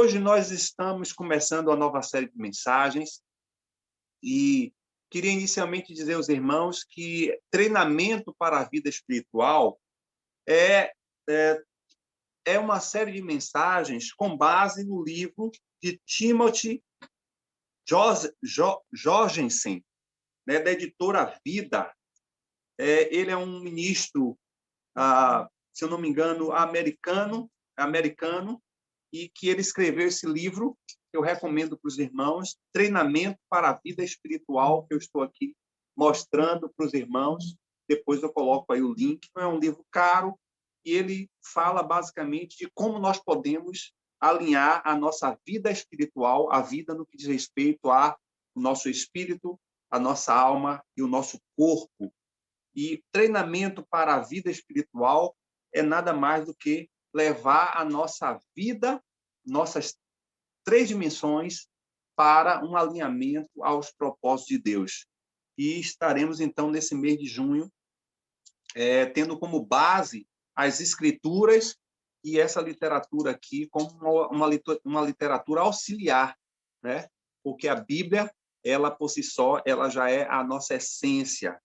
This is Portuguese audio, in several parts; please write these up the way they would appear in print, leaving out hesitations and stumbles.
Hoje nós estamos começando a nova série de mensagens e queria inicialmente dizer aos irmãos que treinamento para a vida espiritual é, é, é uma série de mensagens com base no livro de Timothy Jorgensen, né, da editora Vida. Ele é um ministro, se eu não me engano, americano, e que ele escreveu esse livro, que eu recomendo para os irmãos, Treinamento para a Vida Espiritual, que eu estou aqui mostrando para os irmãos. Depois eu coloco aí o link. Não é um livro caro, e ele fala basicamente de como nós podemos alinhar a nossa vida espiritual, a vida no que diz respeito ao nosso espírito, a nossa alma e o nosso corpo. E treinamento para a vida espiritual é nada mais do que levar a nossa vida, nossas três dimensões, para um alinhamento aos propósitos de Deus. E estaremos, então, nesse mês de junho, tendo como base as Escrituras e essa literatura aqui como uma literatura auxiliar, né? Porque a Bíblia, ela por si só, ela já é a nossa essência.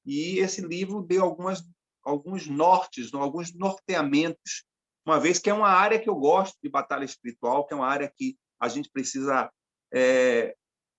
E esse livro deu alguns nortes, alguns norteamentos, uma vez que é uma área que eu gosto de batalha espiritual, que é uma área que a gente precisa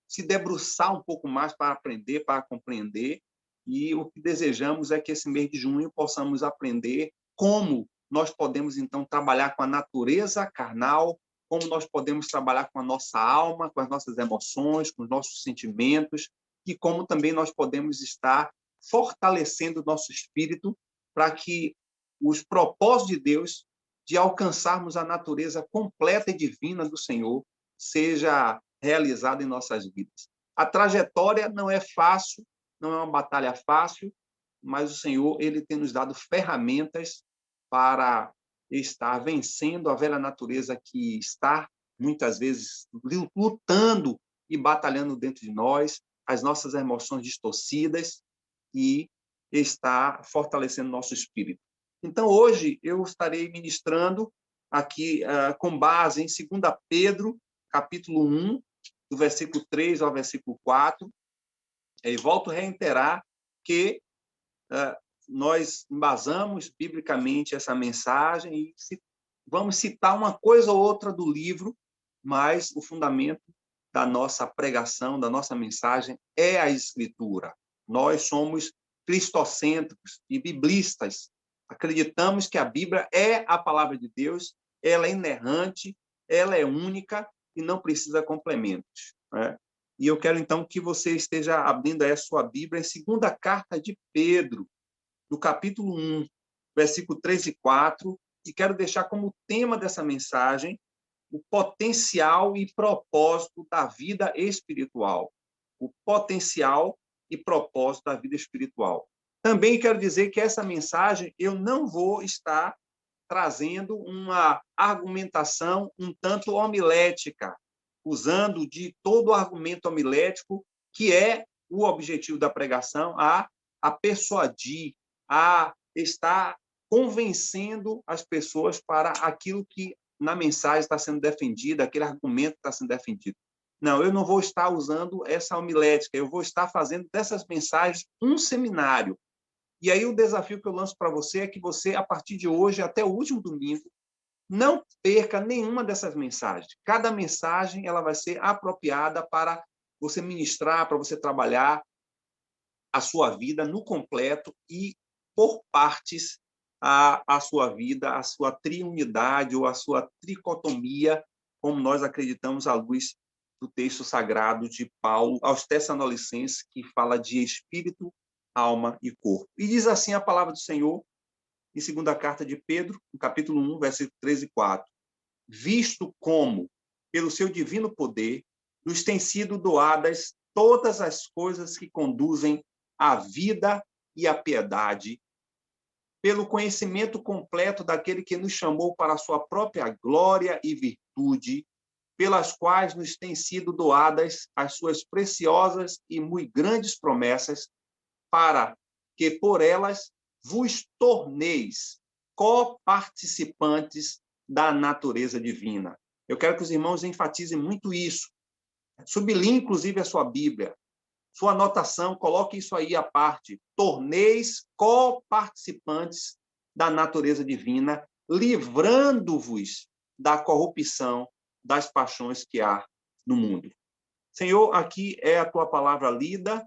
se debruçar um pouco mais para aprender, para compreender. E o que desejamos é que esse mês de junho possamos aprender como nós podemos, então, trabalhar com a natureza carnal, como nós podemos trabalhar com a nossa alma, com as nossas emoções, com os nossos sentimentos, e como também nós podemos estar fortalecendo o nosso espírito para que os propósitos de Deus de alcançarmos a natureza completa e divina do Senhor seja realizado em nossas vidas. A trajetória não é fácil, não é uma batalha fácil, mas o Senhor, ele tem nos dado ferramentas para estar vencendo a velha natureza que está muitas vezes lutando e batalhando dentro de nós, as nossas emoções distorcidas, e está fortalecendo nosso espírito. Então, hoje, eu estarei ministrando aqui com base em 2 Pedro, capítulo 1, do versículo 3 ao versículo 4, e volto a reiterar que nós embasamos biblicamente essa mensagem e vamos citar uma coisa ou outra do livro, mas o fundamento da nossa pregação, da nossa mensagem, é a Escritura. Nós somos cristocêntricos e biblistas. Acreditamos que a Bíblia é a palavra de Deus, ela é inerrante, ela é única e não precisa de complementos, né? E eu quero, então, que você esteja abrindo aí a sua Bíblia em 2ª carta de Pedro, no capítulo 1, versículo 3 e 4, e quero deixar como tema dessa mensagem o potencial e propósito da vida espiritual. O potencial e propósito da vida espiritual. Também quero dizer que essa mensagem eu não vou estar trazendo uma argumentação um tanto homilética, usando de todo o argumento homilético, que é o objetivo da pregação, a persuadir, a estar convencendo as pessoas para aquilo que na mensagem está sendo defendida, aquele argumento está sendo defendido. Não, eu não vou estar usando essa homilética, eu vou estar fazendo dessas mensagens um seminário. E aí o desafio que eu lanço para você é que você, a partir de hoje, até o último domingo, não perca nenhuma dessas mensagens. Cada mensagem ela vai ser apropriada para você ministrar, para você trabalhar a sua vida no completo e por partes a sua vida, a sua triunidade ou a sua tricotomia, como nós acreditamos à luz do texto sagrado de Paulo aos Tessalonicenses, que fala de espírito, alma e corpo. E diz assim a palavra do Senhor, em 2ª carta de Pedro, no capítulo 1, versículo 3 e 4. Visto como, pelo seu divino poder, nos têm sido doadas todas as coisas que conduzem à vida e à piedade, pelo conhecimento completo daquele que nos chamou para a sua própria glória e virtude, pelas quais nos têm sido doadas as suas preciosas e muito grandes promessas, para que por elas vos torneis coparticipantes da natureza divina, Eu quero que os irmãos enfatizem muito isso. Sublinhe, inclusive, a sua Bíblia. Sua anotação, coloque isso aí à parte. Torneis coparticipantes da natureza divina, livrando-vos da corrupção das paixões que há no mundo. Senhor, aqui é a tua palavra lida,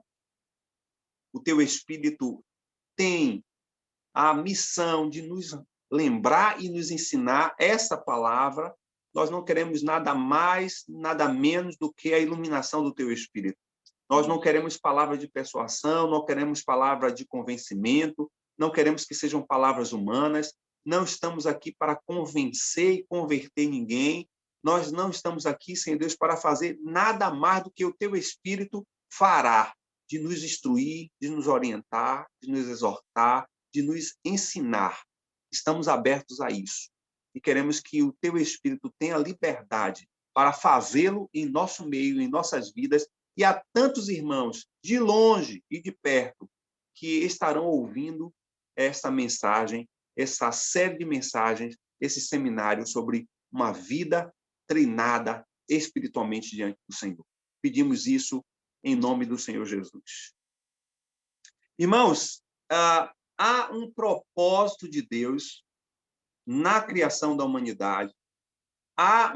o teu Espírito tem a missão de nos lembrar e nos ensinar essa palavra. Nós não queremos nada mais, nada menos do que a iluminação do teu Espírito. Nós não queremos palavra de persuasão, não queremos palavra de convencimento, não queremos que sejam palavras humanas, não estamos aqui para convencer e converter ninguém, nós não estamos aqui, Senhor Deus, para fazer nada mais do que o teu Espírito fará, de nos instruir, de nos orientar, de nos exortar, de nos ensinar. Estamos abertos a isso. E queremos que o teu Espírito tenha liberdade para fazê-lo em nosso meio, em nossas vidas, e há tantos irmãos, de longe e de perto, que estarão ouvindo esta mensagem, essa série de mensagens, esse seminário sobre uma vida treinada espiritualmente diante do Senhor. Pedimos isso em nome do Senhor Jesus. Irmãos, há um propósito de Deus na criação da humanidade, há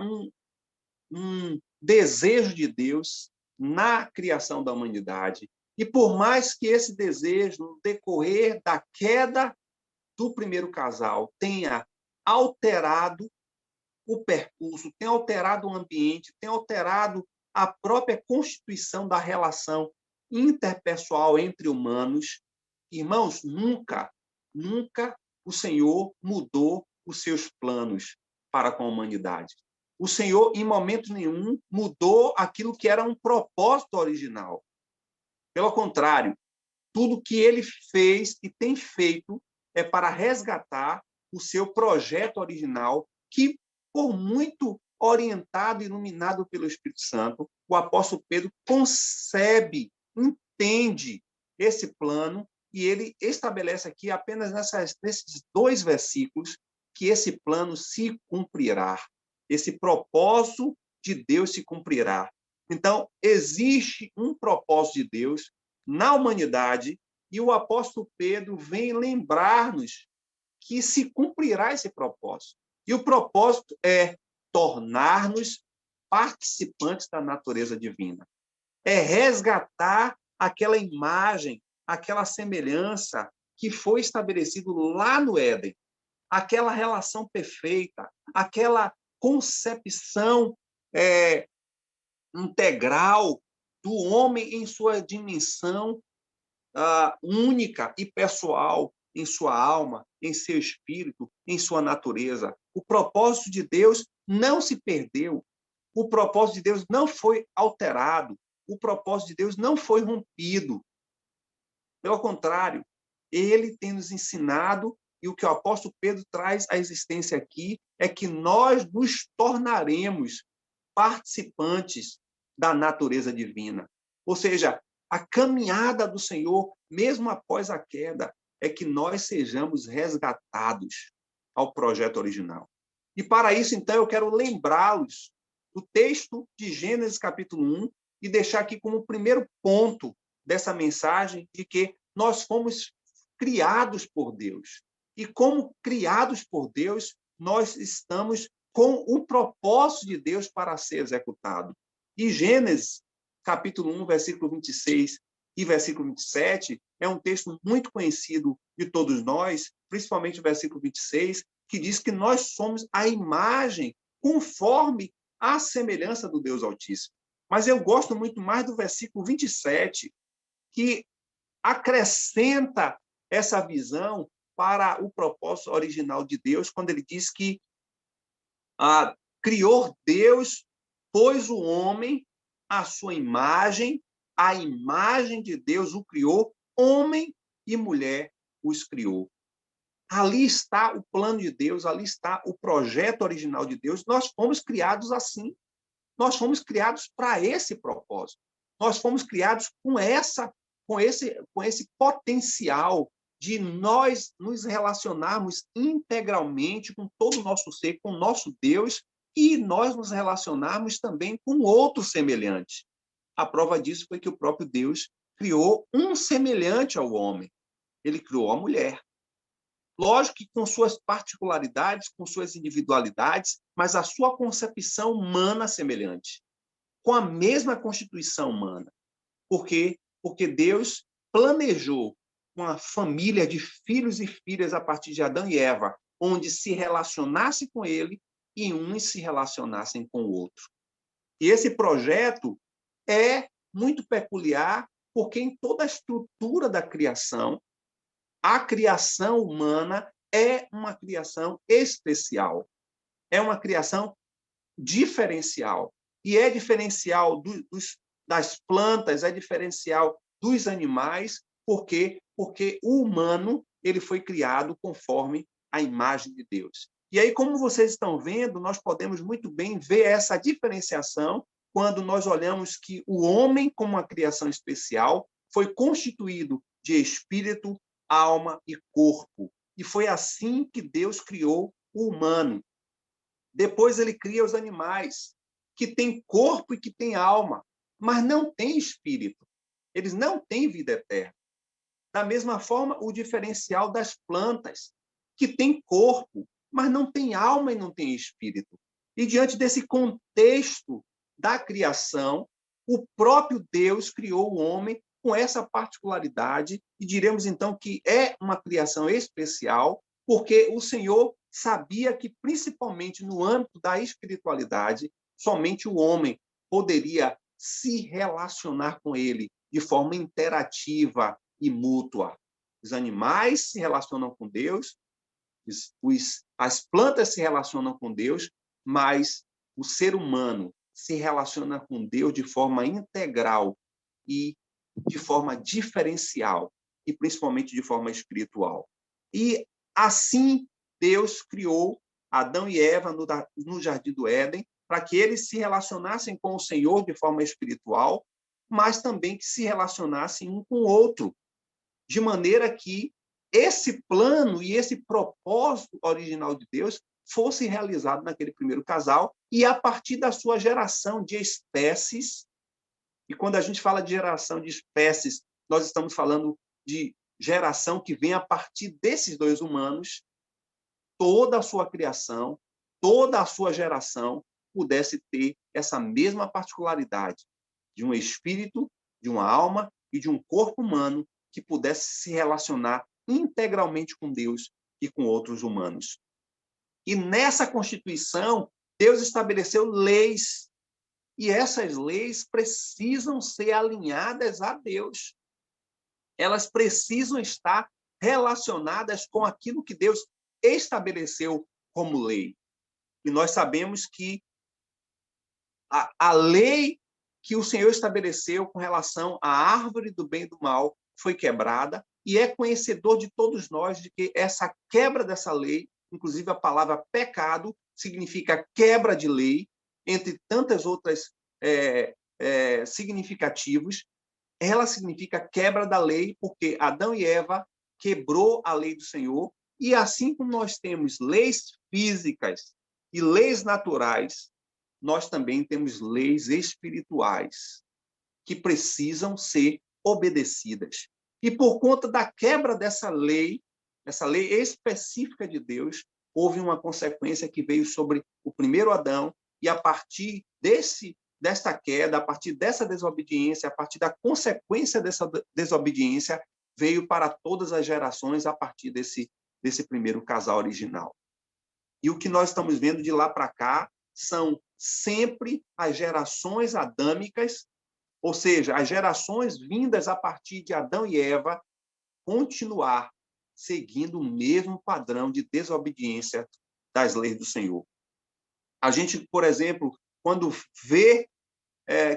um desejo de Deus na criação da humanidade. E por mais que esse desejo, no decorrer da queda do primeiro casal, tenha alterado o percurso, tenha alterado o ambiente, tenha alterado a própria constituição da relação interpessoal entre humanos, irmãos, nunca o Senhor mudou os seus planos para com a humanidade. O Senhor, em momento nenhum, mudou aquilo que era um propósito original. Pelo contrário, tudo que ele fez e tem feito é para resgatar o seu projeto original, que, por muito orientado e iluminado pelo Espírito Santo, o apóstolo Pedro concebe, entende esse plano, e ele estabelece aqui, apenas nesses 2 versículos, que esse plano se cumprirá. Esse propósito de Deus se cumprirá. Então, existe um propósito de Deus na humanidade e o apóstolo Pedro vem lembrar-nos que se cumprirá esse propósito. E o propósito é tornar-nos participantes da natureza divina. É resgatar aquela imagem, aquela semelhança que foi estabelecido lá no Éden. Aquela relação perfeita, aquela concepção integral do homem em sua dimensão única e pessoal, em sua alma, em seu espírito, em sua natureza. O propósito de Deus não se perdeu. O propósito de Deus não foi alterado. O propósito de Deus não foi rompido. Pelo contrário, ele tem nos ensinado, e o que o apóstolo Pedro traz à existência aqui é que nós nos tornaremos participantes da natureza divina. Ou seja, a caminhada do Senhor, mesmo após a queda, é que nós sejamos resgatados ao projeto original. E para isso, então, eu quero lembrá-los do texto de Gênesis capítulo 1 e deixar aqui como primeiro ponto dessa mensagem de que nós fomos criados por Deus. E como criados por Deus, nós estamos com o propósito de Deus para ser executado. E Gênesis, capítulo 1, versículo 26 e versículo 27, é um texto muito conhecido de todos nós, principalmente o versículo 26, que diz que nós somos a imagem conforme a semelhança do Deus Altíssimo. Mas eu gosto muito mais do versículo 27, que acrescenta essa visão para o propósito original de Deus, quando ele diz que criou Deus, pôs o homem à sua imagem, a imagem de Deus o criou, homem e mulher os criou. Ali está o plano de Deus, ali está o projeto original de Deus. Nós fomos criados assim. Nós fomos criados para esse propósito. Nós fomos criados com esse potencial de nós nos relacionarmos integralmente com todo o nosso ser, com o nosso Deus, e nós nos relacionarmos também com outro semelhante. A prova disso foi que o próprio Deus criou um semelhante ao homem. Ele criou a mulher. Lógico que com suas particularidades, com suas individualidades, mas a sua concepção humana semelhante, com a mesma constituição humana. Por quê? Porque Deus planejou uma família de filhos e filhas a partir de Adão e Eva, onde se relacionasse com ele e uns se relacionassem com o outro. E esse projeto é muito peculiar, porque em toda a estrutura da criação, a criação humana é uma criação especial, é uma criação diferencial. E é diferencial das plantas, é diferencial dos animais, por quê? Porque o humano ele foi criado conforme a imagem de Deus. E aí, como vocês estão vendo, nós podemos muito bem ver essa diferenciação quando nós olhamos que o homem, como uma criação especial, foi constituído de espírito, alma e corpo. E foi assim que Deus criou o humano. Depois ele cria os animais, que têm corpo e que têm alma, mas não têm espírito. Eles não têm vida eterna. Da mesma forma, o diferencial das plantas, que têm corpo, mas não têm alma e não têm espírito. E diante desse contexto da criação, o próprio Deus criou o homem com essa particularidade, e diremos então que é uma criação especial, porque o Senhor sabia que, principalmente no âmbito da espiritualidade, somente o homem poderia se relacionar com ele de forma interativa e mútua. Os animais se relacionam com Deus, as plantas se relacionam com Deus, mas o ser humano se relaciona com Deus de forma integral e de forma diferencial, e principalmente de forma espiritual. E assim Deus criou Adão e Eva no Jardim do Éden, para que eles se relacionassem com o Senhor de forma espiritual, mas também que se relacionassem um com o outro, de maneira que esse plano e esse propósito original de Deus fosse realizado naquele primeiro casal e a partir da sua geração de espécies. E quando a gente fala de geração de espécies, nós estamos falando de geração que vem a partir desses dois humanos, toda a sua criação, toda a sua geração pudesse ter essa mesma particularidade de um espírito, de uma alma e de um corpo humano que pudesse se relacionar integralmente com Deus e com outros humanos. E nessa Constituição, Deus estabeleceu leis, e essas leis precisam ser alinhadas a Deus. Elas precisam estar relacionadas com aquilo que Deus estabeleceu como lei. E nós sabemos que a lei que o Senhor estabeleceu com relação à árvore do bem e do mal foi quebrada, e é conhecedor de todos nós de que essa quebra dessa lei, inclusive a palavra pecado, significa quebra de lei, entre tantas outras significativos, ela significa quebra da lei, porque Adão e Eva quebrou a lei do Senhor, e assim como nós temos leis físicas e leis naturais, nós também temos leis espirituais que precisam ser obedecidas. E por conta da quebra dessa lei específica de Deus, houve uma consequência que veio sobre o primeiro Adão, e a partir desta queda, a partir dessa desobediência, a partir da consequência dessa desobediência, veio para todas as gerações a partir desse primeiro casal original. E o que nós estamos vendo de lá para cá são sempre as gerações adâmicas, ou seja, as gerações vindas a partir de Adão e Eva, continuar seguindo o mesmo padrão de desobediência das leis do Senhor. A gente, por exemplo, quando vê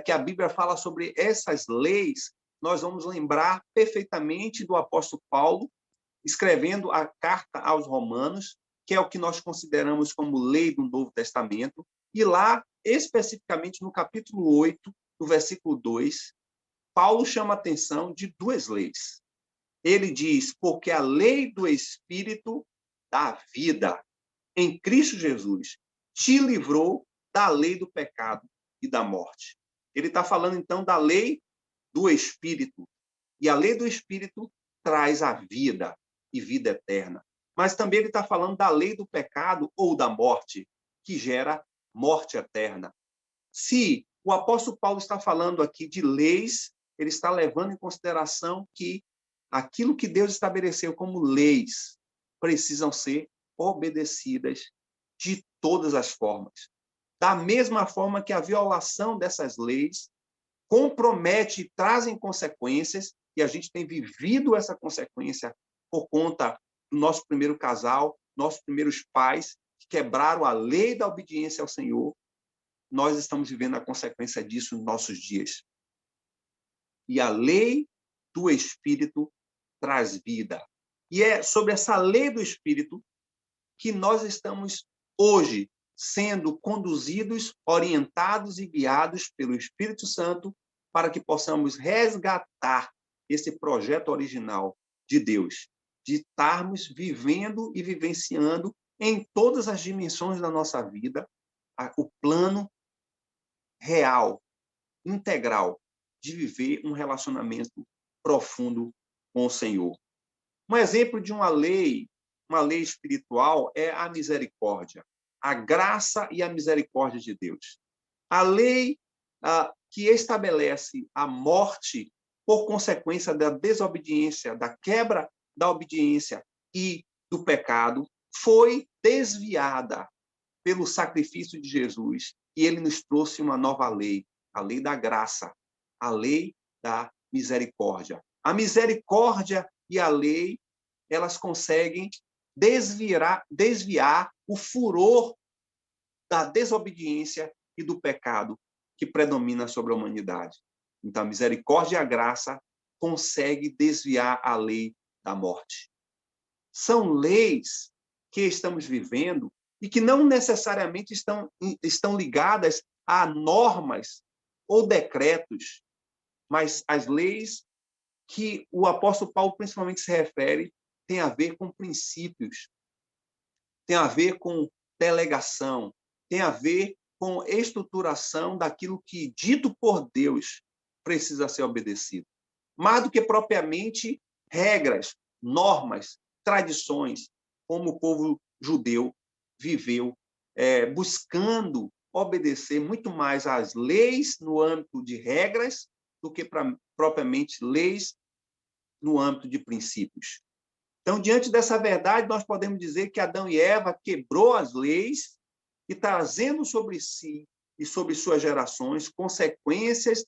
que a Bíblia fala sobre essas leis, nós vamos lembrar perfeitamente do apóstolo Paulo, escrevendo a carta aos Romanos, que é o que nós consideramos como lei do Novo Testamento, e lá, especificamente no capítulo 8, no versículo 2, Paulo chama a atenção de duas leis. Ele diz, porque a lei do Espírito dá vida em Cristo Jesus te livrou da lei do pecado e da morte. Ele está falando, então, da lei do Espírito. E a lei do Espírito traz a vida e vida eterna. Mas também ele está falando da lei do pecado ou da morte, que gera morte eterna. Se o apóstolo Paulo está falando aqui de leis, ele está levando em consideração que aquilo que Deus estabeleceu como leis precisam ser obedecidas de todas as formas. Da mesma forma que a violação dessas leis compromete e trazem consequências, e a gente tem vivido essa consequência por conta do nosso primeiro casal, nossos primeiros pais, que quebraram a lei da obediência ao Senhor. Nós estamos vivendo a consequência disso nos nossos dias. E a lei do Espírito traz vida. E é sobre essa lei do Espírito que nós estamos hoje sendo conduzidos, orientados e guiados pelo Espírito Santo para que possamos resgatar esse projeto original de Deus, de estarmos vivendo e vivenciando em todas as dimensões da nossa vida o plano real, integral, de viver um relacionamento profundo com o Senhor. Um exemplo de uma lei espiritual é a misericórdia, a graça e a misericórdia de Deus. A lei que estabelece a morte por consequência da desobediência, da quebra da obediência e do pecado, foi desviada pelo sacrifício de Jesus, e ele nos trouxe uma nova lei, a lei da graça, a lei da misericórdia. A misericórdia e a lei, elas conseguem desviar o furor da desobediência e do pecado que predomina sobre a humanidade. Então, a misericórdia e a graça conseguem desviar a lei da morte. São leis que estamos vivendo e que não necessariamente estão ligadas a normas ou decretos, mas as leis que o apóstolo Paulo principalmente se refere têm a ver com princípios, tem a ver com delegação, tem a ver com estruturação daquilo que, dito por Deus, precisa ser obedecido. Mais do que propriamente regras, normas, tradições, como o povo judeu viveu, buscando obedecer muito mais às leis no âmbito de regras do que propriamente leis no âmbito de princípios. Então, diante dessa verdade, nós podemos dizer que Adão e Eva quebrou as leis e trazendo sobre si e sobre suas gerações consequências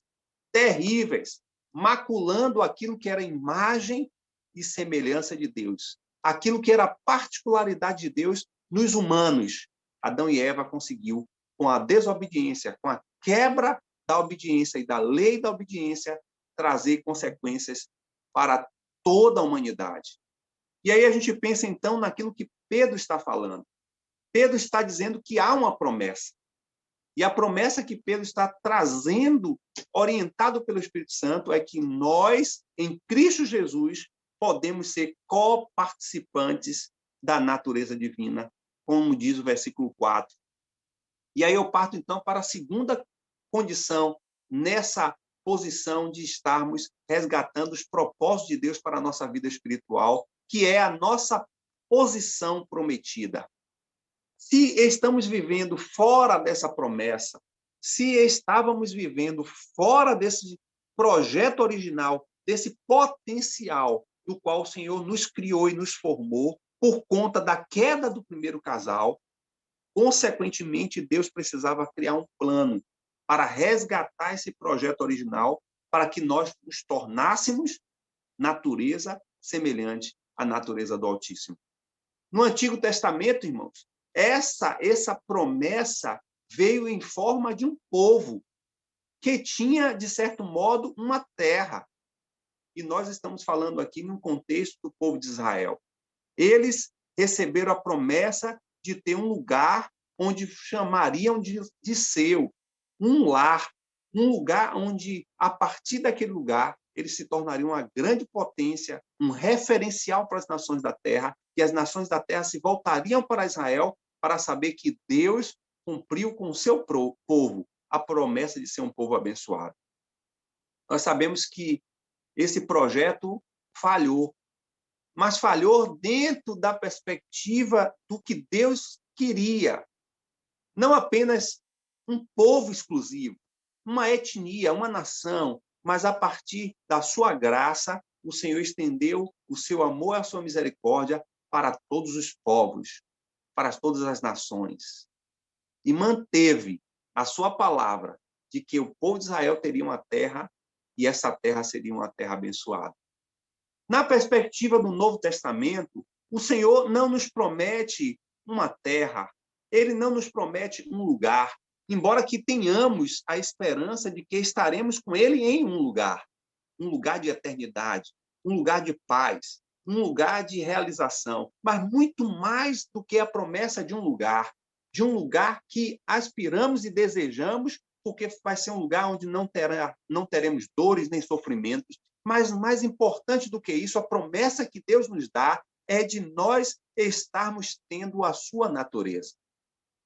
terríveis, maculando aquilo que era imagem e semelhança de Deus, aquilo que era particularidade de Deus nos humanos. Adão e Eva conseguiu, com a desobediência, com a quebra da obediência e da lei da obediência, trazer consequências para toda a humanidade. E aí a gente pensa, então, naquilo que Pedro está falando. Pedro está dizendo que há uma promessa. E a promessa que Pedro está trazendo, orientado pelo Espírito Santo, é que nós, em Cristo Jesus, podemos ser coparticipantes da natureza divina, como diz o versículo 4. E aí eu parto, então, para a segunda condição nessa posição de estarmos resgatando os propósitos de Deus para a nossa vida espiritual, que é a nossa posição prometida. Se estamos vivendo fora dessa promessa, se estávamos vivendo fora desse projeto original, desse potencial do qual o Senhor nos criou e nos formou por conta da queda do primeiro casal, consequentemente, Deus precisava criar um plano para resgatar esse projeto original, para que nós nos tornássemos natureza semelhante à natureza do Altíssimo. No Antigo Testamento, irmãos, essa promessa veio em forma de um povo que tinha, de certo modo, uma terra. E nós estamos falando aqui num contexto do povo de Israel. Eles receberam a promessa de ter um lugar onde chamariam de seu, um lar, um lugar onde, a partir daquele lugar, eles se tornariam uma grande potência, um referencial para as nações da terra, e as nações da terra se voltariam para Israel para saber que Deus cumpriu com o seu povo a promessa de ser um povo abençoado. Nós sabemos que esse projeto falhou, mas falhou dentro da perspectiva do que Deus queria. Não apenas um povo exclusivo, uma etnia, uma nação, mas a partir da sua graça, o Senhor estendeu o seu amor e a sua misericórdia para todos os povos, para todas as nações. E manteve a sua palavra de que o povo de Israel teria uma terra e essa terra seria uma terra abençoada. Na perspectiva do Novo Testamento, o Senhor não nos promete uma terra, ele não nos promete um lugar, embora que tenhamos a esperança de que estaremos com ele em um lugar de eternidade, um lugar de paz, um lugar de realização, mas muito mais do que a promessa de um lugar que aspiramos e desejamos, porque vai ser um lugar onde não teremos dores nem sofrimentos, mas mais importante do que isso, a promessa que Deus nos dá é de nós estarmos tendo a sua natureza.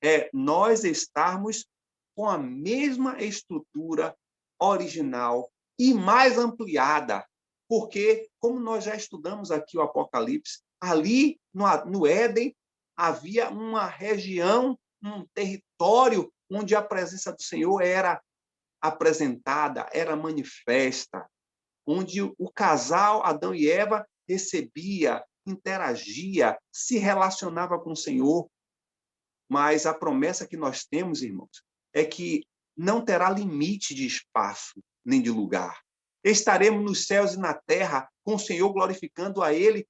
É nós estarmos com a mesma estrutura original e mais ampliada, porque, como nós já estudamos aqui o Apocalipse, ali no Éden havia uma região, um território onde a presença do Senhor era apresentada, era manifesta, onde o casal Adão e Eva recebia, interagia, se relacionava com o Senhor. Mas a promessa que nós temos, irmãos, é que não terá limite de espaço nem de lugar. Estaremos nos céus e na terra com o Senhor glorificando a Ele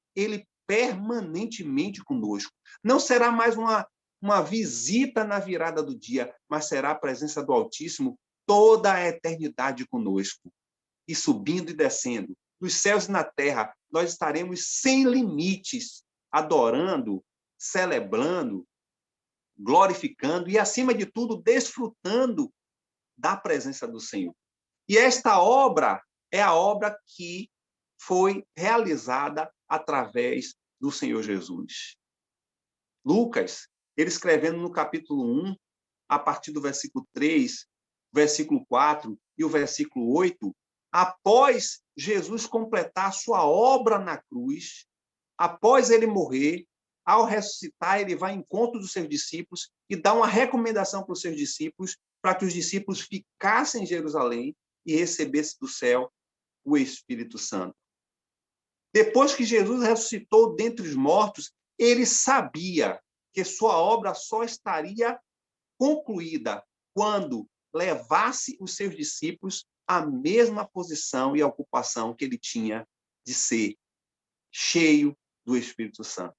permanentemente conosco. Não será mais uma visita na virada do dia, mas será a presença do Altíssimo toda a eternidade conosco. E subindo e descendo, nos céus e na terra, nós estaremos sem limites, adorando, celebrando, glorificando e, acima de tudo, desfrutando da presença do Senhor. E esta obra é a obra que foi realizada através do Senhor Jesus. Lucas, ele escrevendo no capítulo 1, a partir do versículo 3, versículo 4 e o versículo 8, após Jesus completar a sua obra na cruz, após ele morrer, ao ressuscitar, ele vai ao encontro dos seus discípulos e dá uma recomendação para os seus discípulos, para que os discípulos ficassem em Jerusalém e recebessem do céu o Espírito Santo. Depois que Jesus ressuscitou dentre os mortos, ele sabia que sua obra só estaria concluída quando levasse os seus discípulos à mesma posição e ocupação que ele tinha de ser cheio do Espírito Santo.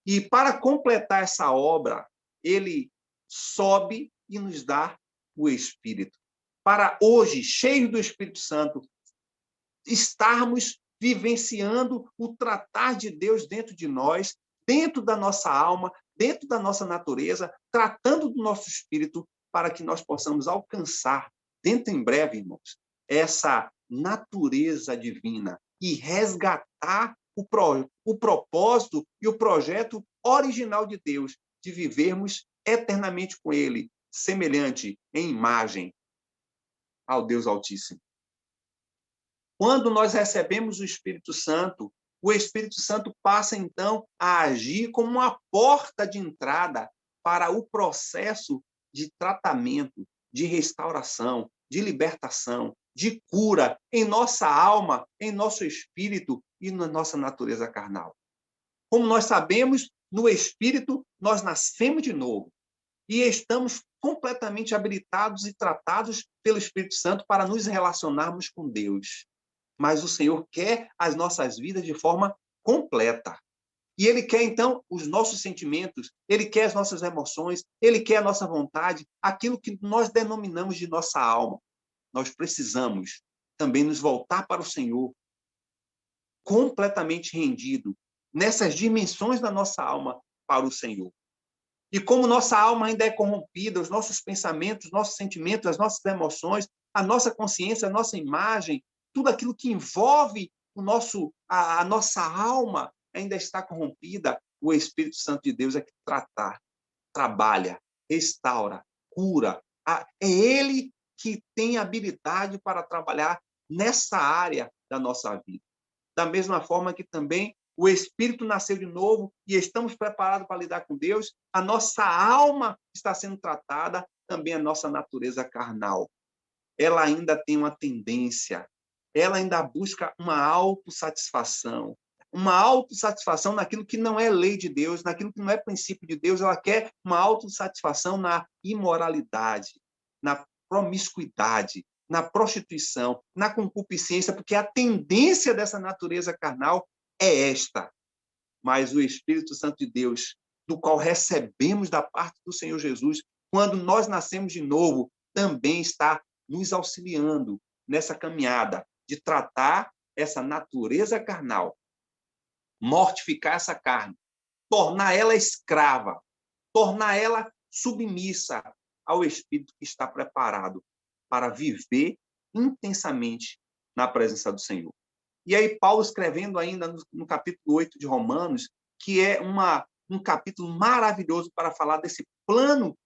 E para completar essa obra, ele sobe e nos dá o Espírito. Para hoje, cheio do Espírito Santo, estarmos vivenciando o tratar de Deus dentro de nós, dentro da nossa alma, dentro da nossa natureza, tratando do nosso espírito, para que nós possamos alcançar, dentro em breve, irmãos, essa natureza divina e resgatar o propósito e o projeto original de Deus, de vivermos eternamente com Ele, semelhante em imagem ao Deus Altíssimo. Quando nós recebemos o Espírito Santo passa, então, a agir como uma porta de entrada para o processo de tratamento, de restauração, de libertação, de cura em nossa alma, em nosso espírito e na nossa natureza carnal. Como nós sabemos, no Espírito, nós nascemos de novo e estamos completamente habilitados e tratados pelo Espírito Santo para nos relacionarmos com Deus. Mas o Senhor quer as nossas vidas de forma completa. E Ele quer, então, os nossos sentimentos, Ele quer as nossas emoções, Ele quer a nossa vontade, aquilo que nós denominamos de nossa alma. Nós precisamos também nos voltar para o Senhor, completamente rendido, nessas dimensões da nossa alma para o Senhor. E como nossa alma ainda é corrompida, os nossos pensamentos, nossos sentimentos, as nossas emoções, a nossa consciência, a nossa imagem, tudo aquilo que envolve a nossa alma ainda está corrompida, o Espírito Santo de Deus é que trabalha, restaura, cura. É Ele que tem habilidade para trabalhar nessa área da nossa vida. Da mesma forma que também o Espírito nasceu de novo e estamos preparados para lidar com Deus, a nossa alma está sendo tratada, também a nossa natureza carnal. Ela ainda tem uma tendência, ela ainda busca uma autossatisfação naquilo que não é lei de Deus, naquilo que não é princípio de Deus. Ela quer uma autossatisfação na imoralidade, na promiscuidade, na prostituição, na concupiscência, porque a tendência dessa natureza carnal é esta. Mas o Espírito Santo de Deus, do qual recebemos da parte do Senhor Jesus, quando nós nascemos de novo, também está nos auxiliando nessa caminhada de tratar essa natureza carnal, mortificar essa carne, tornar ela escrava, tornar ela submissa ao Espírito que está preparado para viver intensamente na presença do Senhor. E aí Paulo escrevendo ainda no capítulo 8 de Romanos, que é um capítulo maravilhoso para falar desse plano,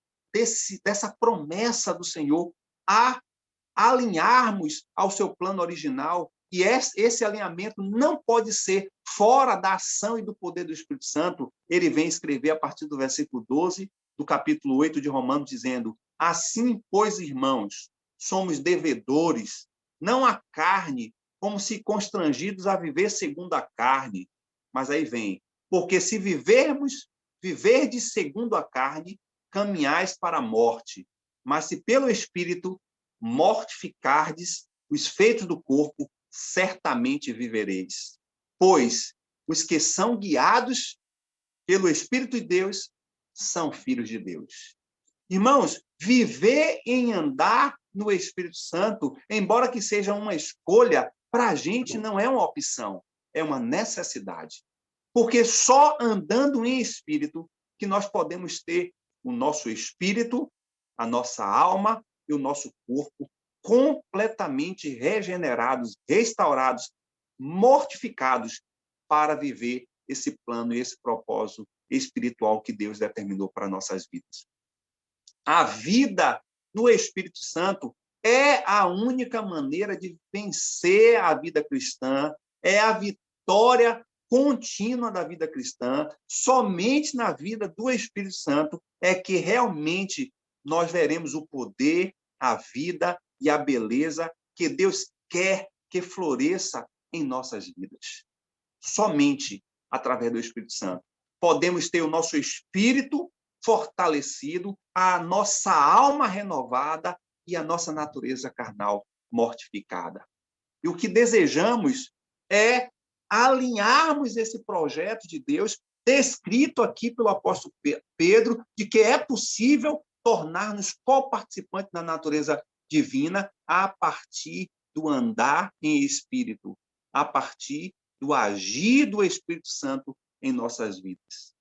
dessa promessa do Senhor a alinharmos ao seu plano original. E esse alinhamento não pode ser fora da ação e do poder do Espírito Santo. Ele vem escrever a partir do versículo 12 do capítulo 8 de Romanos, dizendo: assim, pois, irmãos, somos devedores, não à carne, como se constrangidos a viver segundo a carne. Mas aí vem: porque se viverdes segundo a carne, caminhais para a morte. Mas se pelo Espírito mortificardes os feitos do corpo, certamente vivereis. Pois os que são guiados pelo Espírito de Deus são filhos de Deus. Irmãos, viver em andar no Espírito Santo, embora que seja uma escolha, para a gente não é uma opção, é uma necessidade. Porque só andando em Espírito que nós podemos ter o nosso espírito, a nossa alma e o nosso corpo completamente regenerados, restaurados, mortificados para viver esse plano e esse propósito espiritual que Deus determinou para nossas vidas. A vida no Espírito Santo é a única maneira de vencer a vida cristã, é a vitória contínua da vida cristã. Somente na vida do Espírito Santo é que realmente nós veremos o poder, a vida e a beleza que Deus quer que floresça em nossas vidas. Somente através do Espírito Santo podemos ter o nosso espírito fortalecido, a nossa alma renovada e a nossa natureza carnal mortificada. E o que desejamos é alinharmos esse projeto de Deus, descrito aqui pelo apóstolo Pedro, de que é possível tornar-nos coparticipantes da natureza divina a partir do andar em espírito, a partir do agir do Espírito Santo em nossas vidas.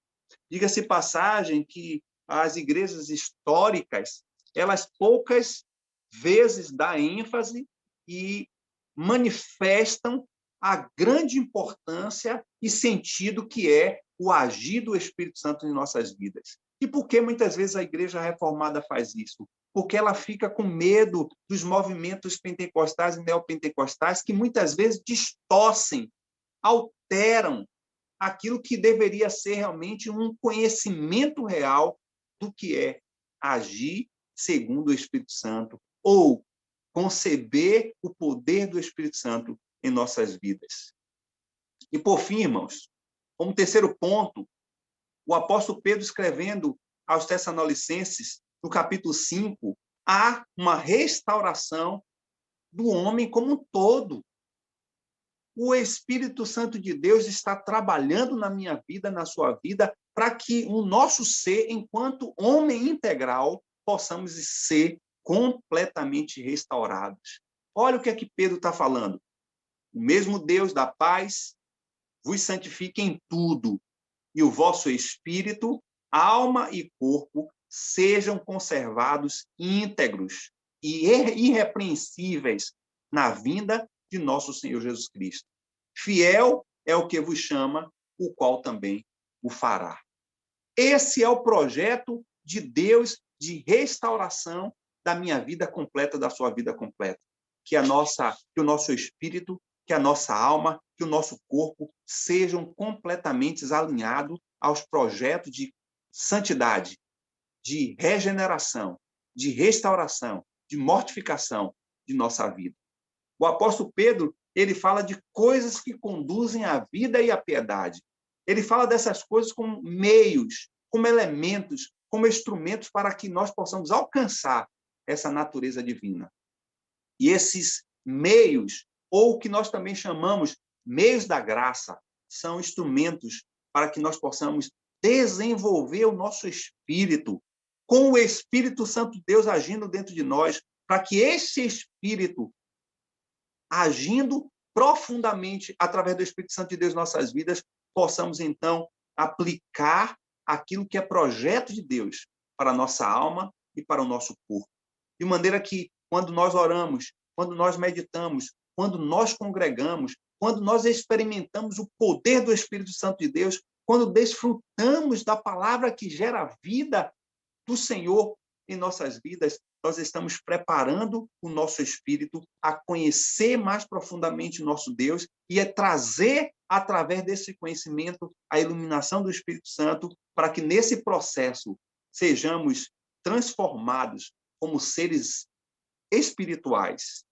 Diga-se passagem que as igrejas históricas, elas poucas vezes dão ênfase e manifestam a grande importância e sentido que é o agir do Espírito Santo em nossas vidas. E por que muitas vezes a igreja reformada faz isso? Porque ela fica com medo dos movimentos pentecostais e neopentecostais que muitas vezes distorcem, alteram aquilo que deveria ser realmente um conhecimento real do que é agir segundo o Espírito Santo ou conceber o poder do Espírito Santo em nossas vidas. E, por fim, irmãos, como terceiro ponto, o apóstolo Pedro escrevendo aos Tessalonicenses, no capítulo 5, há uma restauração do homem como um todo. O Espírito Santo de Deus está trabalhando na minha vida, na sua vida, para que o nosso ser, enquanto homem integral, possamos ser completamente restaurados. Olha o que é que Pedro está falando. O mesmo Deus da paz vos santifique em tudo, e o vosso espírito, alma e corpo sejam conservados íntegros e irrepreensíveis na vinda de nosso Senhor Jesus Cristo. Fiel é o que vos chama, o qual também o fará. Esse é o projeto de Deus de restauração da minha vida completa, da sua vida completa. Que o nosso espírito, que a nossa alma, que o nosso corpo sejam completamente alinhados aos projetos de santidade, de regeneração, de restauração, de mortificação de nossa vida. O apóstolo Pedro, ele fala de coisas que conduzem à vida e à piedade. Ele fala dessas coisas como meios, como elementos, como instrumentos para que nós possamos alcançar essa natureza divina. E esses meios, ou o que nós também chamamos meios da graça, são instrumentos para que nós possamos desenvolver o nosso espírito, com o Espírito Santo de Deus agindo dentro de nós, para que esse espírito, agindo profundamente através do Espírito Santo de Deus em nossas vidas, possamos, então, aplicar aquilo que é projeto de Deus para a nossa alma e para o nosso corpo. De maneira que, quando nós oramos, quando nós meditamos, quando nós congregamos, quando nós experimentamos o poder do Espírito Santo de Deus, quando desfrutamos da palavra que gera vida do Senhor em nossas vidas, nós estamos preparando o nosso espírito a conhecer mais profundamente o nosso Deus e a trazer, através desse conhecimento, a iluminação do Espírito Santo, para que nesse processo sejamos transformados como seres espirituais.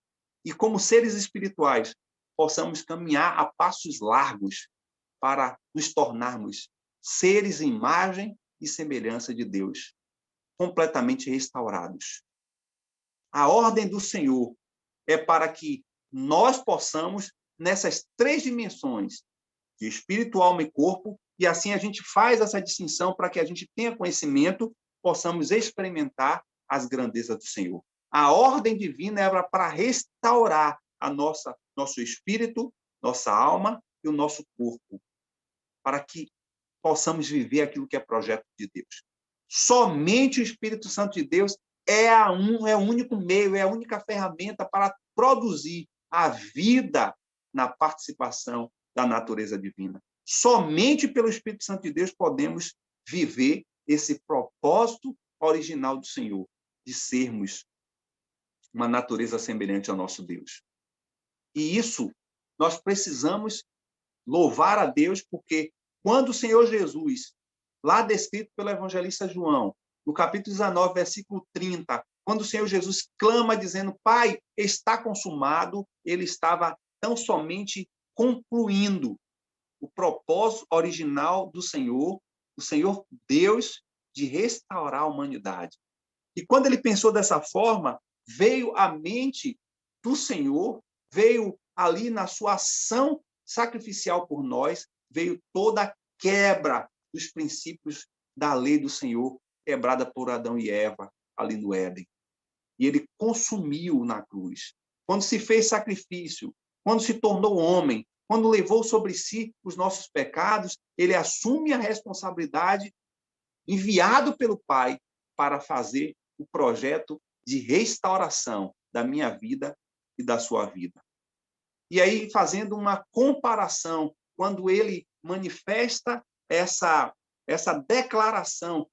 E como seres espirituais, possamos caminhar a passos largos para nos tornarmos seres em imagem e semelhança de Deus, completamente restaurados. A ordem do Senhor é para que nós possamos, nessas 3 dimensões, de espírito, alma e corpo, e assim a gente faz essa distinção para que a gente tenha conhecimento, possamos experimentar as grandezas do Senhor. A ordem divina é para restaurar nosso espírito, nossa alma e o nosso corpo, para que possamos viver aquilo que é projeto de Deus. Somente o Espírito Santo de Deus é o único meio, é a única ferramenta para produzir a vida na participação da natureza divina. Somente pelo Espírito Santo de Deus podemos viver esse propósito original do Senhor, de sermos uma natureza semelhante ao nosso Deus. E isso nós precisamos louvar a Deus, porque quando o Senhor Jesus, lá descrito pelo evangelista João, no capítulo 19, versículo 30, quando o Senhor Jesus clama dizendo, Pai, está consumado, ele estava tão somente concluindo o propósito original do Senhor, o Senhor Deus, de restaurar a humanidade. E quando ele pensou dessa forma, veio à mente do Senhor, veio ali na sua ação sacrificial por nós, veio toda a quebra dos princípios da lei do Senhor, quebrada por Adão e Eva, ali no Éden. E ele consumiu na cruz. Quando se fez sacrifício, quando se tornou homem, quando levou sobre si os nossos pecados, ele assume a responsabilidade, enviado pelo Pai, para fazer o projeto de restauração da minha vida e da sua vida. E aí, fazendo uma comparação, quando ele manifesta essa declaração,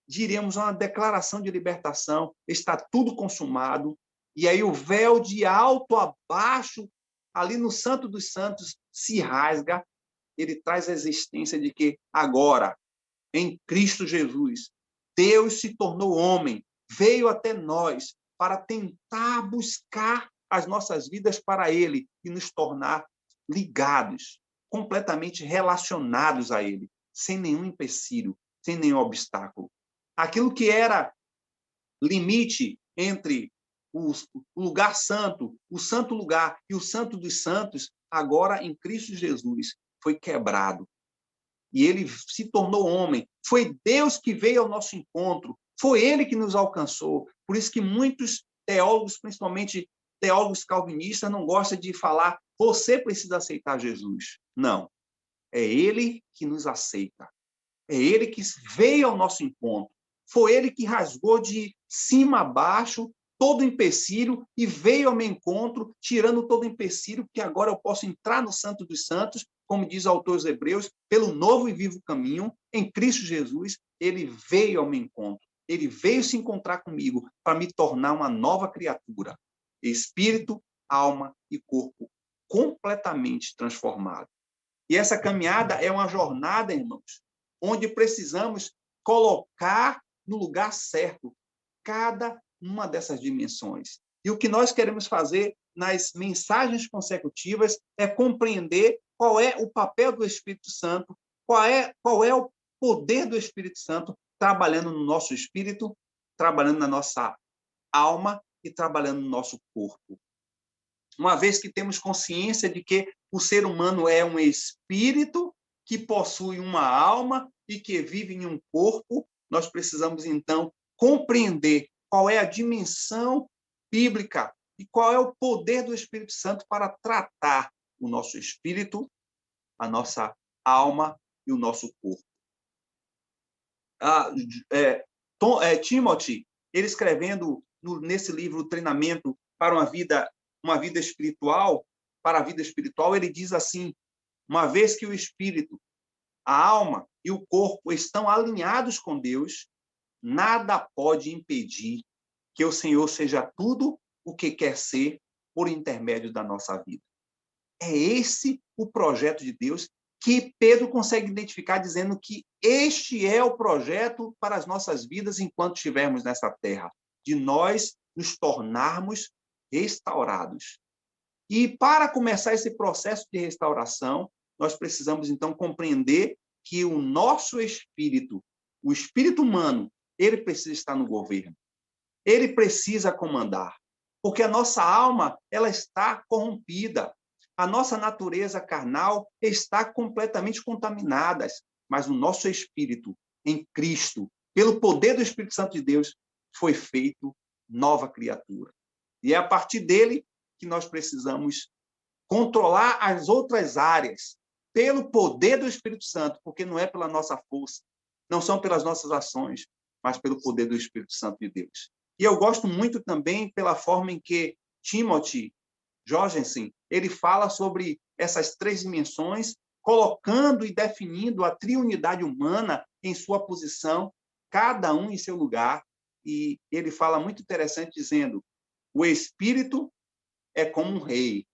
diríamos uma declaração de libertação, está tudo consumado, e aí o véu de alto a baixo, ali no Santo dos Santos, se rasga, ele traz a existência de que agora, em Cristo Jesus, Deus se tornou homem, veio até nós para tentar buscar as nossas vidas para Ele e nos tornar ligados, completamente relacionados a Ele, sem nenhum empecilho, sem nenhum obstáculo. Aquilo que era limite entre o lugar santo, o santo lugar e o santo dos santos, agora em Cristo Jesus foi quebrado. E ele se tornou homem. Foi Deus que veio ao nosso encontro. Foi ele que nos alcançou. Por isso que muitos teólogos, principalmente teólogos calvinistas, não gostam de falar você precisa aceitar Jesus. Não. É ele que nos aceita. É ele que veio ao nosso encontro. Foi ele que rasgou de cima a baixo todo empecilho e veio ao meu encontro, tirando todo empecilho, que agora eu posso entrar no Santo dos Santos, como diz o autor dos Hebreus, pelo novo e vivo caminho, em Cristo Jesus, ele veio ao meu encontro. ele veio se encontrar comigo para me tornar uma nova criatura. Espírito, alma e corpo completamente transformado. E essa caminhada é uma jornada, irmãos, onde precisamos colocar no lugar certo cada uma dessas dimensões. E o que nós queremos fazer nas mensagens consecutivas é compreender qual é o papel do Espírito Santo, qual é o poder do Espírito Santo trabalhando no nosso espírito, trabalhando na nossa alma e trabalhando no nosso corpo. Uma vez que temos consciência de que o ser humano é um espírito que possui uma alma e que vive em um corpo, nós precisamos, então, compreender qual é a dimensão bíblica e qual é o poder do Espírito Santo para tratar o nosso espírito, a nossa alma e o nosso corpo. Timothy, ele escrevendo nesse livro Treinamento para uma vida espiritual, para a vida espiritual, ele diz assim: uma vez que o espírito, a alma e o corpo estão alinhados com Deus, nada pode impedir que o Senhor seja tudo o que quer ser por intermédio da nossa vida. É esse o projeto de Deus que Pedro consegue identificar dizendo que este é o projeto para as nossas vidas enquanto estivermos nessa terra, de nós nos tornarmos restaurados. E para começar esse processo de restauração, nós precisamos então compreender que o nosso espírito, o espírito humano, ele precisa estar no governo. Ele precisa comandar, porque a nossa alma, ela está corrompida. A nossa natureza carnal está completamente contaminada, mas o nosso espírito em Cristo, pelo poder do Espírito Santo de Deus, foi feito nova criatura. E é a partir dele que nós precisamos controlar as outras áreas pelo poder do Espírito Santo, porque não é pela nossa força, não são pelas nossas ações, mas pelo poder do Espírito Santo de Deus. E eu gosto muito também pela forma em que Timothy Jorgensen, ele fala sobre essas três dimensões, colocando e definindo a triunidade humana em sua posição, cada um em seu lugar. E ele fala muito interessante dizendo: o Espírito é como um rei.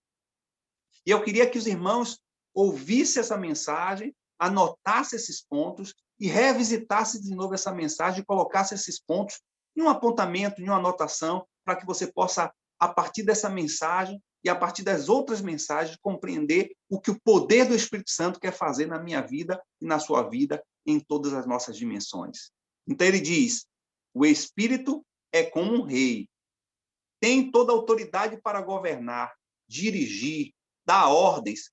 E eu queria que os irmãos ouvissem essa mensagem, anotassem esses pontos e revisitassem de novo essa mensagem e colocassem esses pontos em um apontamento, em uma anotação, para que você possa, a partir dessa mensagem e a partir das outras mensagens, compreender o que o poder do Espírito Santo quer fazer na minha vida e na sua vida, em todas as nossas dimensões. Então, ele diz: o Espírito é como um rei, tem toda a autoridade para governar, dirigir, dar ordens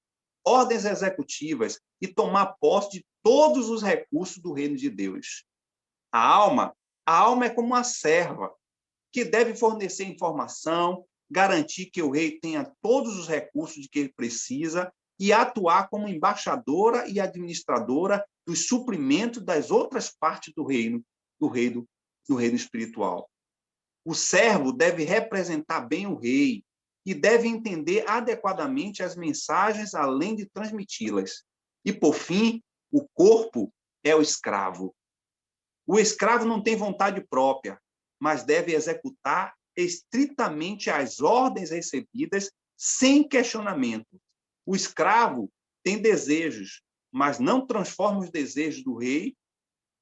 executivas e tomar posse de todos os recursos do reino de Deus. A alma é como uma serva que deve fornecer informação, garantir que o rei tenha todos os recursos de que ele precisa e atuar como embaixadora e administradora dos suprimentos das outras partes do reino espiritual. O servo deve representar bem o rei e deve entender adequadamente as mensagens, além de transmiti-las. E, por fim, o corpo é o escravo. O escravo não tem vontade própria, mas deve executar estritamente as ordens recebidas sem questionamento. O escravo tem desejos, mas não transforma os desejos do rei,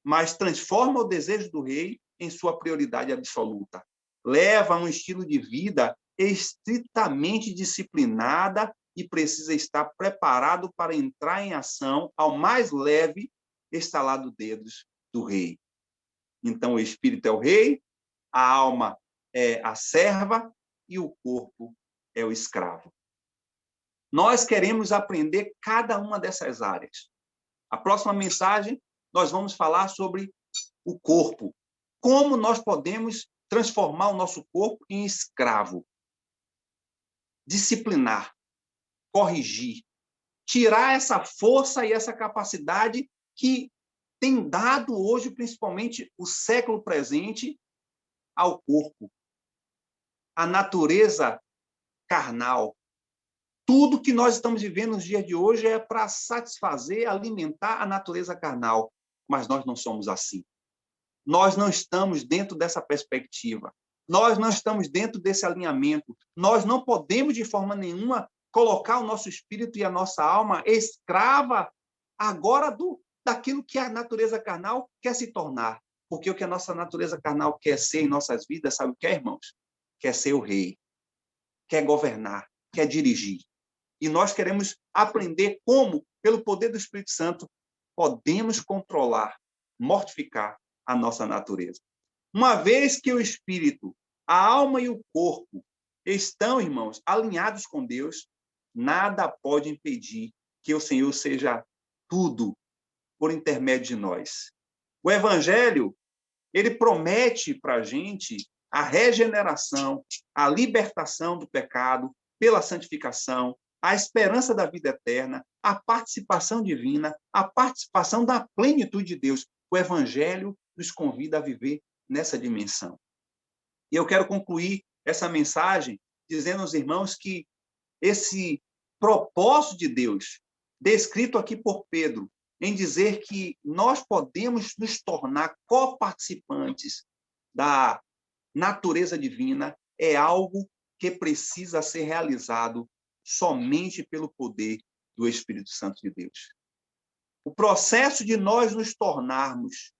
mas transforma o desejo do rei em sua prioridade absoluta. Leva a um estilo de vida estritamente disciplinada e precisa estar preparado para entrar em ação ao mais leve estalar dos dedos do rei. Então, o espírito é o rei, a alma é a serva e o corpo é o escravo. Nós queremos aprender cada uma dessas áreas. A próxima mensagem, nós vamos falar sobre o corpo. Como nós podemos transformar o nosso corpo em escravo. Disciplinar, corrigir, tirar essa força e essa capacidade que tem dado hoje, principalmente o século presente, ao corpo. A natureza carnal. Tudo que nós estamos vivendo nos dias de hoje é para satisfazer, alimentar a natureza carnal. Mas nós não somos assim. Nós não estamos dentro dessa perspectiva. Nós não estamos dentro desse alinhamento. Nós não podemos, de forma nenhuma, colocar o nosso espírito e a nossa alma escrava agora daquilo que a natureza carnal quer se tornar. Porque o que a nossa natureza carnal quer ser em nossas vidas, sabe o que é, irmãos? Quer ser o rei, quer governar, quer dirigir. E nós queremos aprender como, pelo poder do Espírito Santo, podemos controlar, mortificar a nossa natureza. Uma vez que o espírito, a alma e o corpo estão, irmãos, alinhados com Deus, nada pode impedir que o Senhor seja tudo por intermédio de nós. O Evangelho, ele promete para a gente a regeneração, a libertação do pecado pela santificação, a esperança da vida eterna, a participação divina, a participação da plenitude de Deus. O Evangelho nos convida a viver nessa dimensão. E eu quero concluir essa mensagem dizendo aos irmãos que esse propósito de Deus, descrito aqui por Pedro, em dizer que nós podemos nos tornar coparticipantes da natureza divina, é algo que precisa ser realizado somente pelo poder do Espírito Santo de Deus. O processo de nós nos tornarmos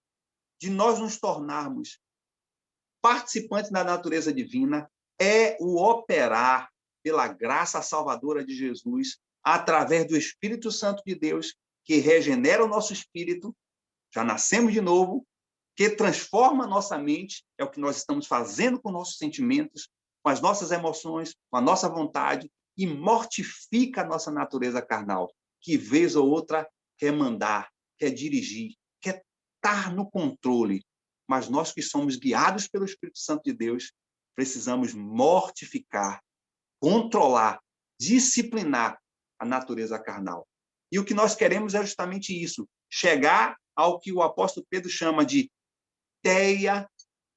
participantes da natureza divina é o operar pela graça salvadora de Jesus através do Espírito Santo de Deus, que regenera o nosso espírito, já nascemos de novo, que transforma a nossa mente, é o que nós estamos fazendo com nossos sentimentos, com as nossas emoções, com a nossa vontade, e mortifica a nossa natureza carnal, que vez ou outra quer mandar, quer dirigir, quer estar no controle. Mas nós que somos guiados pelo Espírito Santo de Deus, precisamos mortificar, controlar, disciplinar a natureza carnal. E o que nós queremos é justamente isso, chegar ao que o apóstolo Pedro chama de theia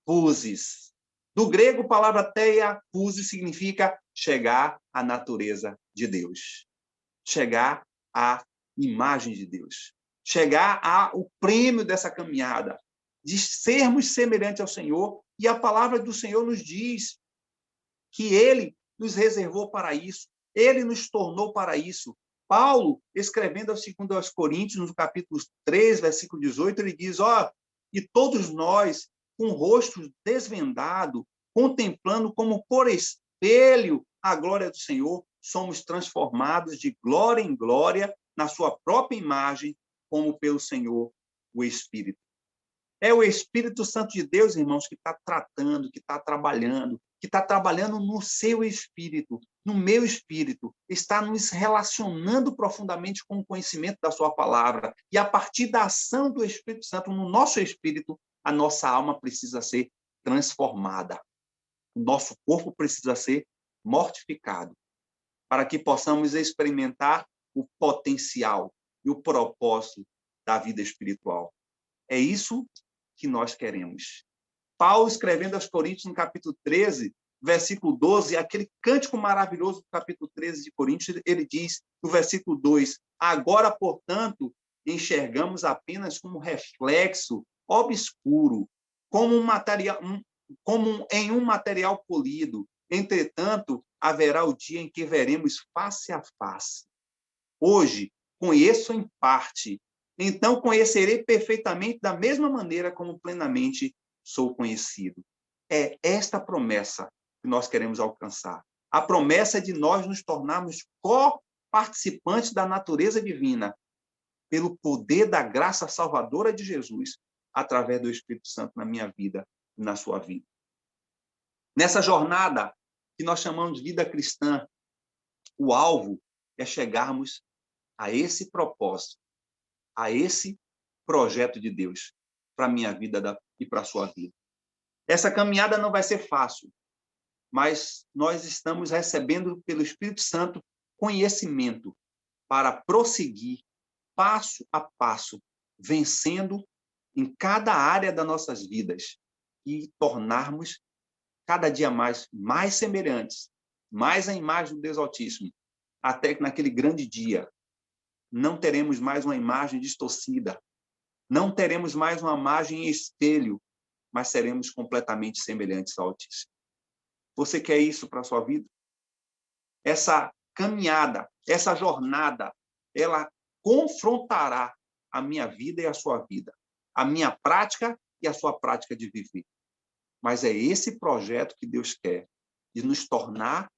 physis. Do grego, a palavra theia physis significa chegar à natureza de Deus, chegar à imagem de Deus, chegar ao prêmio dessa caminhada, de sermos semelhantes ao Senhor, e a palavra do Senhor nos diz que Ele nos reservou para isso, Ele nos tornou para isso. Paulo, escrevendo aos Coríntios, no capítulo 3, versículo 18, ele diz, e todos nós, com o rosto desvendado, contemplando como por espelho a glória do Senhor, somos transformados de glória em glória na sua própria imagem, como pelo Senhor, o Espírito. É o Espírito Santo de Deus, irmãos, que está tratando, que está trabalhando no seu espírito, no meu espírito, está nos relacionando profundamente com o conhecimento da sua palavra. E a partir da ação do Espírito Santo no nosso espírito, a nossa alma precisa ser transformada. O nosso corpo precisa ser mortificado, para que possamos experimentar o potencial e o propósito da vida espiritual. É isso que nós queremos. Paulo, escrevendo aos Coríntios, no capítulo 13, versículo 12, aquele cântico maravilhoso do capítulo 13 de Coríntios, ele diz, no versículo 2, agora, portanto, enxergamos apenas como reflexo obscuro, como em um material polido. Entretanto, haverá o dia em que veremos face a face. Hoje, conheço em parte, então conhecerei perfeitamente da mesma maneira como plenamente sou conhecido. É esta promessa que nós queremos alcançar. A promessa de nós nos tornarmos co-participantes da natureza divina pelo poder da graça salvadora de Jesus através do Espírito Santo na minha vida e na sua vida. Nessa jornada que nós chamamos de vida cristã, o alvo é chegarmos a esse propósito, a esse projeto de Deus para a minha vida e para a sua vida. Essa caminhada não vai ser fácil, mas nós estamos recebendo pelo Espírito Santo conhecimento para prosseguir passo a passo, vencendo em cada área das nossas vidas e tornarmos cada dia mais semelhantes, mais à imagem do Deus Altíssimo, até que naquele grande dia não teremos mais uma imagem distorcida, não teremos mais uma imagem em espelho, mas seremos completamente semelhantes ao Altíssimo. Você quer isso para a sua vida? Essa caminhada, essa jornada, ela confrontará a minha vida e a sua vida, a minha prática e a sua prática de viver. Mas é esse projeto que Deus quer, de nos tornar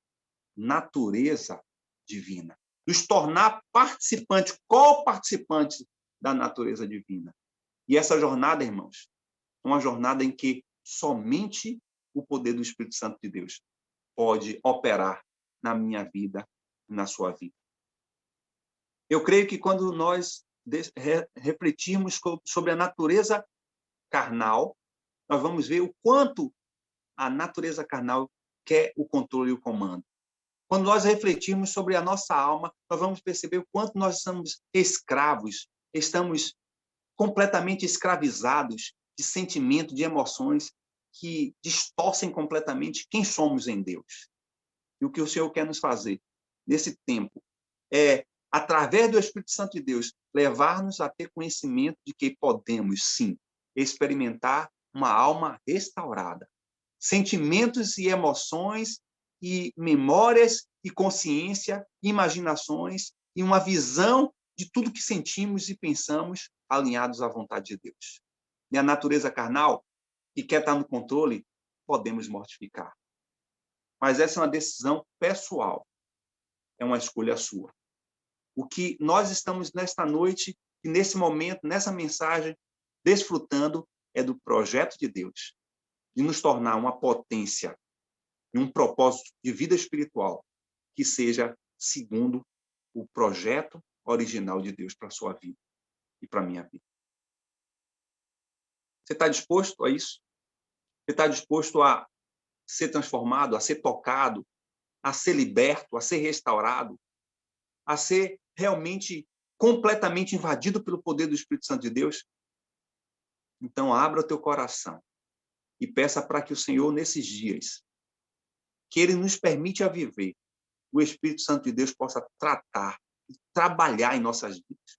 natureza divina, nos tornar participantes, co-participantes da natureza divina. E essa jornada, irmãos, é uma jornada em que somente o poder do Espírito Santo de Deus pode operar na minha vida e na sua vida. Eu creio que quando nós refletirmos sobre a natureza carnal, nós vamos ver o quanto a natureza carnal quer o controle e o comando. Quando nós refletirmos sobre a nossa alma, nós vamos perceber o quanto nós somos escravos, estamos completamente escravizados de sentimentos, de emoções que distorcem completamente quem somos em Deus. E o que o Senhor quer nos fazer nesse tempo é, através do Espírito Santo de Deus, levar-nos a ter conhecimento de que podemos, sim, experimentar uma alma restaurada. Sentimentos e emoções e memórias e consciência, imaginações e uma visão de tudo que sentimos e pensamos alinhados à vontade de Deus. E a natureza carnal, que quer estar no controle, podemos mortificar. Mas essa é uma decisão pessoal. É uma escolha sua. O que nós estamos nesta noite e nesse momento, nessa mensagem, desfrutando é do projeto de Deus, de nos tornar uma potência e um propósito de vida espiritual que seja segundo o projeto original de Deus para a sua vida e para a minha vida. Você está disposto a isso? Você está disposto a ser transformado, a ser tocado, a ser liberto, a ser restaurado, a ser realmente completamente invadido pelo poder do Espírito Santo de Deus? Então, abra o teu coração e peça para que o Senhor, nesses dias, que Ele nos permite a viver, o Espírito Santo de Deus possa tratar e trabalhar em nossas vidas.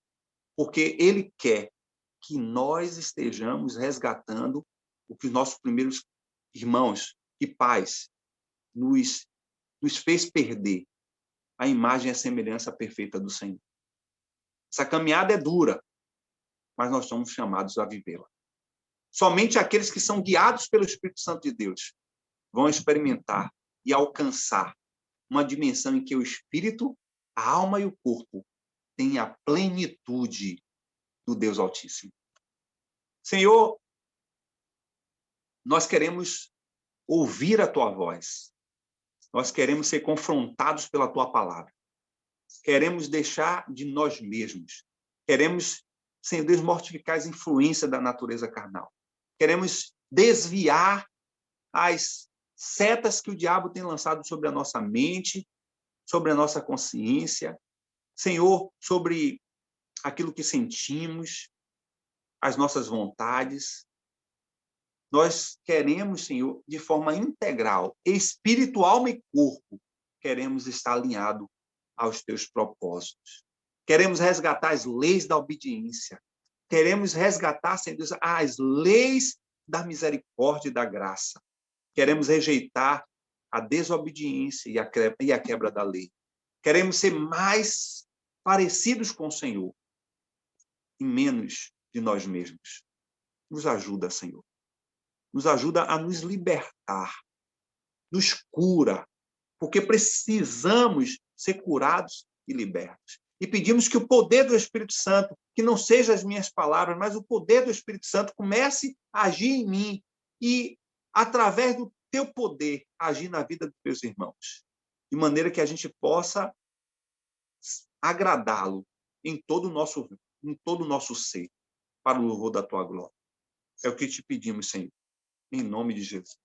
Porque Ele quer que nós estejamos resgatando o que os nossos primeiros irmãos e pais nos fez perder, a imagem e a semelhança perfeita do Senhor. Essa caminhada é dura, mas nós somos chamados a vivê-la. Somente aqueles que são guiados pelo Espírito Santo de Deus vão experimentar e alcançar uma dimensão em que o espírito, a alma e o corpo têm a plenitude do Deus Altíssimo. Senhor, nós queremos ouvir a tua voz. Nós queremos ser confrontados pela tua palavra. Queremos deixar de nós mesmos. Queremos, Senhor Deus, mortificar as influências da natureza carnal. Queremos desviar as setas que o diabo tem lançado sobre a nossa mente, sobre a nossa consciência, Senhor, sobre aquilo que sentimos, as nossas vontades. Nós queremos, Senhor, de forma integral, espiritual, alma e corpo, queremos estar alinhado aos teus propósitos. Queremos resgatar as leis da obediência. Queremos resgatar, Senhor Deus, as leis da misericórdia e da graça. Queremos rejeitar a desobediência e a quebra da lei. Queremos ser mais parecidos com o Senhor e menos de nós mesmos. Nos ajuda, Senhor. Nos ajuda a nos libertar. Nos cura, porque precisamos ser curados e libertos. E pedimos que o poder do Espírito Santo, que não seja as minhas palavras, mas o poder do Espírito Santo comece a agir em mim e, através do teu poder, agir na vida dos teus irmãos, de maneira que a gente possa agradá-lo em todo o nosso ser, para o louvor da tua glória. É o que te pedimos, Senhor, em nome de Jesus.